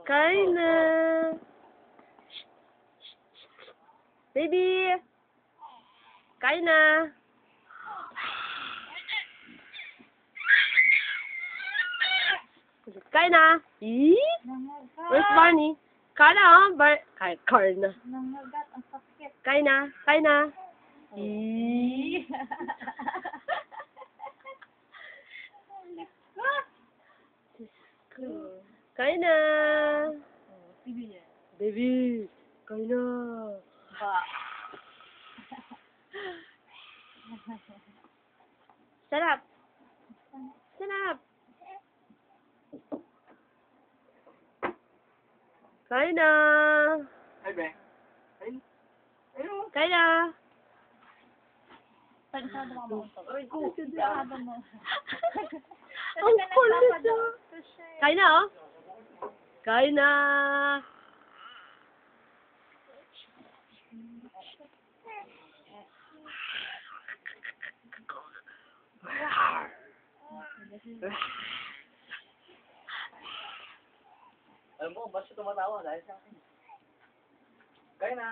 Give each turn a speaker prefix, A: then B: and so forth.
A: Kain na. Baby. Kain na. Kain na. Where's Barney? Kain na, oh. Kain na.
B: Nangagat, ang sakit.
A: Kain na. Kain na. Kain na. Baby. Kain na.
B: Ba.
A: Sarap. Sarap. Kain na.
C: Ay, be. Ay. Ayun.
A: Kain na.
B: Pansado ka mo.
C: Aray ko.
B: Pansado mo.
A: Ang kulit na. Kain na, oh. Kain na.
C: Alam mo, ba't siya tumatawa dahil sa akin? Kaya na.